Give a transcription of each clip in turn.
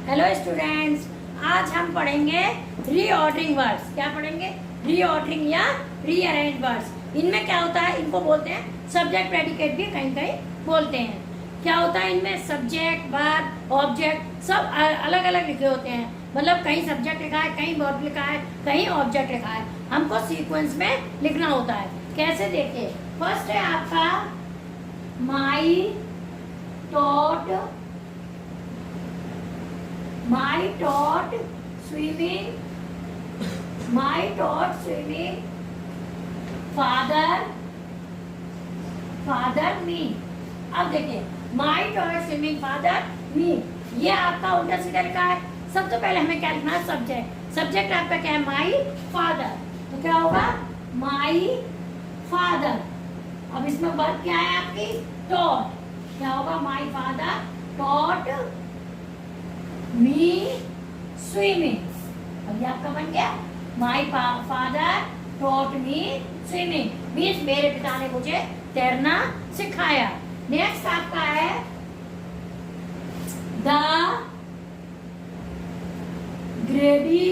Hello students, आज हम पढ़ेंगे रीऑर्डरिंग वर्ड्स। क्या पढ़ेंगे? रीऑर्डरिंग या रीअरेंज वर्ड्स। इनमें क्या होता है, इनको बोलते हैं सब्जेक्ट प्रेडिकेट भी कहीं कहीं बोलते हैं। क्या होता है इनमें? सब्जेक्ट, वर्ब, ऑब्जेक्ट सब अलग अलग लिखे होते हैं। मतलब कहीं सब्जेक्ट लिखा है, कहीं वर्ब लिखा है, कहीं ऑब्जेक्ट लिखा है। हमको सीक्वेंस में लिखना होता है। कैसे? देखिए, फर्स्ट है आपका माई taught swimming, my taught swimming, father me। अब देखिए, my taught swimming, father me, ये आपका उल्टा सीधा लिखा है। सबसे पहले हमें क्या लिखना है? सब्जेक्ट। सब्जेक्ट आपका क्या है? my father। तो क्या होगा? my father। अब इसमें वर्ब क्या है आपकी? taught। क्या होगा? my father taught me swimming. अभी आपका बन गया my father taught me swimming, means मेरे पिता ने मुझे तैरना सिखाया। नेक्स्ट आपका है the greedy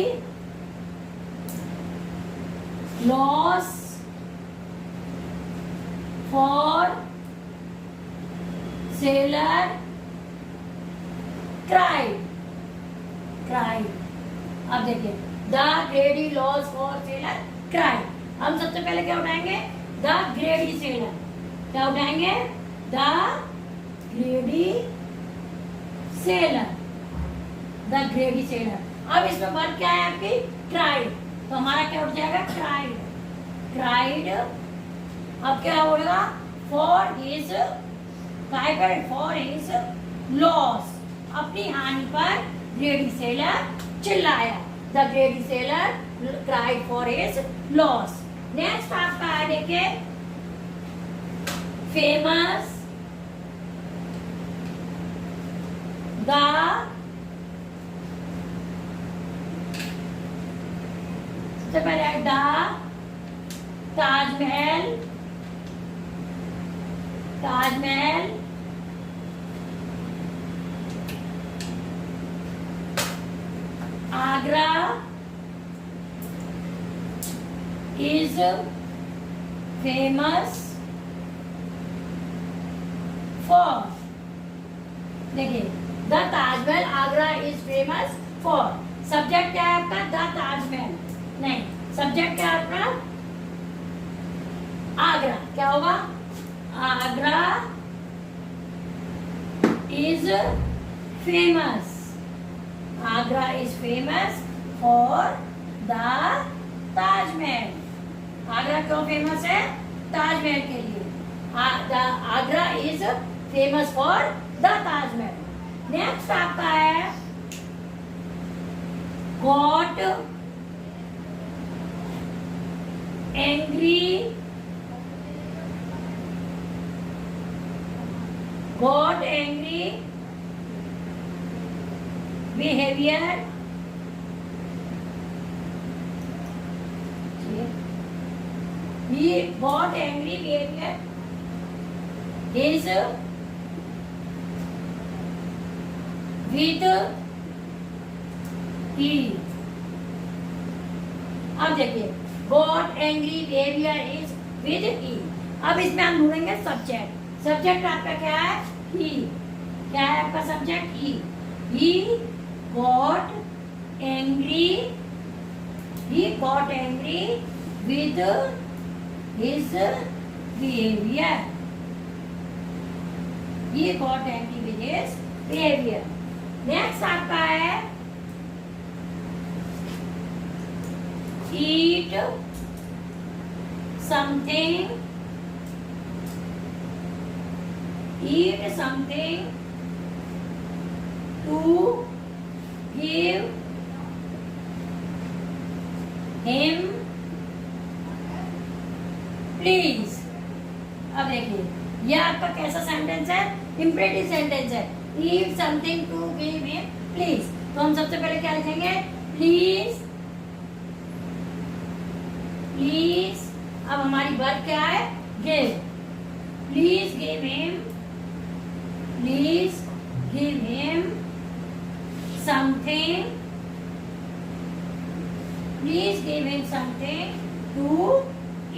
loss for sailor cried. अब देखिए, the greedy loss for sailor cried. हम सबसे पहले क्या उठाएंगे? The ग्रेडी seller. क्या उठाएंगे? The ग्रेडी seller, the ग्रेडी seller. अब इसमें वर्ब क्या है आपकी? क्राइड। तो हमारा क्या उठ जाएगा? क्राइड। अब क्या होगा? फॉर हिज लॉस, अपनी हानि पर ग्रेडी सेलर चिल्लाया। The ग्रेडी seller cried for his loss. Next आपका है, देखिए, फेमस द सबसे पहले है the Taj Mahal Agra is famous for, देखिए, the Taj Mahal Agra is famous for. Subject क्या है आपका? द ताजमहल नहीं, सब्जेक्ट क्या है आपका? आगरा। क्या होगा? Agra is famous, Agra is famous for the Taj Mahal. Agra क्यों फेमस है? ताजमहल के लिए। Agra is famous for the Taj Mahal. Next आपका है got angry behaviour he got angry behavior is with he। अब देखिए, got angry behavior is with he। अब इसमें हम ढूंढेंगे सब्जेक्ट। सब्जेक्ट आपका क्या है? he। क्या है आपका subject? he got angry with his behavior। He got angry with his behavior। Next आपका है eat something to give him please. अब देखिए, ये आपका कैसा सेंटेंस है? इंपेरेटिव सेंटेंस है। Eat something to give him please. तो हम सबसे पहले क्या लिखेंगे? प्लीज। अब हमारी वर्ब क्या है? Give. Please give him something, please give him something to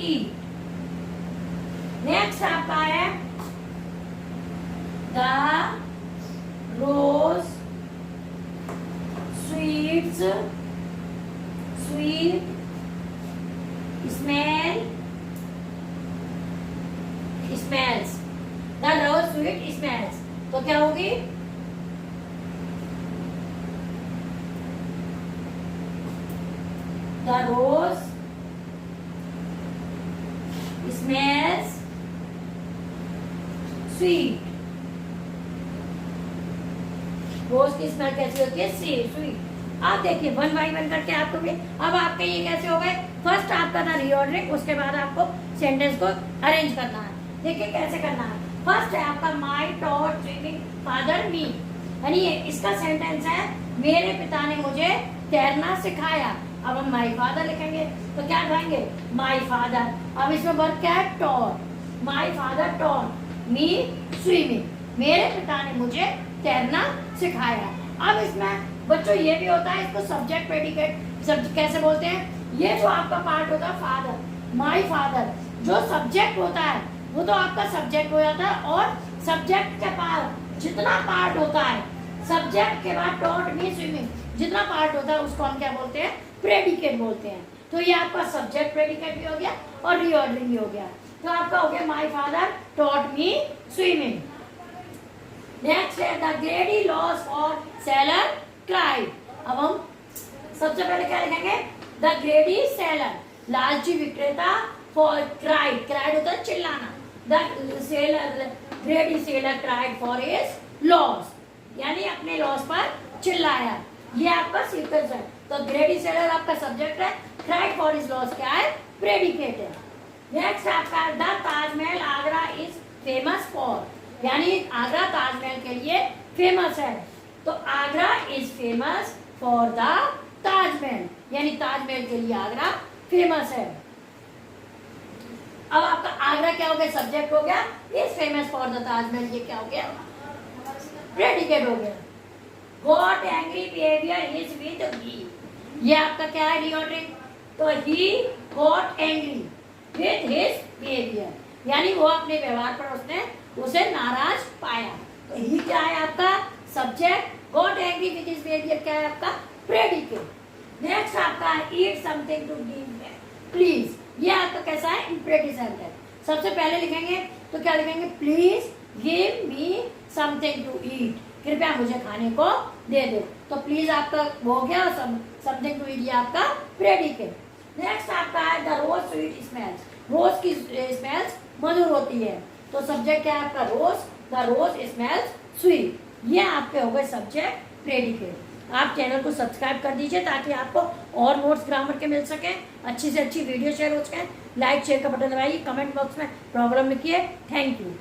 eat. Next आपका है the rose sweet smells. The rose sweet smells. तो क्या होगी? The rose smells sweet. रोज की स्मेल कैसी होती है? स्वीट। आप देखिए वन बाई वन करके आपको भी अब आपके ये कैसे हो गए? फर्स्ट आपका था रीऑर्डरिंग, उसके बाद आपको सेंटेंस को अरेंज करना है। देखिए कैसे करना है। फर्स्ट है आपका माई टॉट स्विमिंग फादर मी, यानी इसका सेंटेंस है मेरे पिता ने मुझे तैरना सिखाया। अब हम माई फादर लिखेंगे तो क्या कहेंगे? My father. अब इसमें वर्ब क्या है? टॉट। माई फादर टॉट मी स्विमिंग, मेरे पिता ने मुझे तैरना सिखाया। अब इसमें बच्चों ये भी होता है, इसको सब्जेक्ट प्रेडिकेट कैसे बोलते हैं? ये जो आपका पार्ट होता है फादर, माई फादर, जो सब्जेक्ट होता है वो तो आपका सब्जेक्ट हो जाता है, और सब्जेक्ट के बाद जितना पार्ट होता है, सब्जेक्ट के बाद टॉट मी स्विमिंग जितना पार्ट होता है उसको हम क्या बोलते हैं? प्रेडिकेट बोलते हैं। तो ये आपका सब्जेक्ट प्रेडिकेट भी हो गया और रीऑर्डरिंग भी हो गया। तो आपका हो गया my father taught me swimming. Next है the greedy loss for sailor cried. अब हम सबसे पहले क्या लिखेंगे? द ग्रेडी सेलर, लालची विक्रेता, फॉर क्राइड, क्राइड होता है चिल्लाना। The seller, ग्रेडी seller cried for his loss, यानी अपने लॉस पर चिल्लाया। ये आपका सीक्वेंस है। तो ग्रेडी सेलर आपका सब्जेक्ट है, क्राइड फॉर हिज लॉस क्या है? प्रेडिकेट है। नेक्स्ट आपका the Taj Mahal Agra is famous for, यानी आगरा ताजमहल के लिए फेमस है। तो Agra is famous for the Taj Mahal, यानी ताजमहल के लिए आगरा फेमस है। अब आपका आगरा क्या हो गया? सब्जेक्ट हो गया। Is famous for the Taj Mahal, ये क्या हो गया? प्रेडिकेट हो गया। Got angry behaviour is with he, ये आपका क्या है? रीऑर्डरिंग। तो he got angry with his behaviour, यानी वो अपने व्यवहार पर उसने उसे नाराज पाया। तो ही क्या है आपका? Subject. Got angry with his behaviour क्या है आपका? प्रेडिकेट। नेक्स्ट आपका eat something to give please, ये आपका कैसा है? Imperative sentence. सबसे पहले लिखेंगे तो क्या लिखेंगे? Please give me something to eat, कृपया मुझे खाने को दे दो। तो प्लीज आपका हो गया, समथिंग टू ईट ये आपका प्रेडिकेट। नेक्स्ट आपका है द रोज स्वीट स्मेल्स, रोज की स्मेल्स मधुर होती है। तो सब्जेक्ट क्या है आपका? रोज। द रोज स्मेल्स स्वीट, ये आपके हो गए सब्जेक्ट प्रेडिकेट। आप चैनल को सब्सक्राइब कर दीजिए ताकि आपको और नोट्स ग्रामर के मिल सके, अच्छी से अच्छी वीडियो शेयर हो सके। लाइक शेयर का बटन दबाइए, कमेंट बॉक्स में प्रॉब्लम लिखिए। Thank you.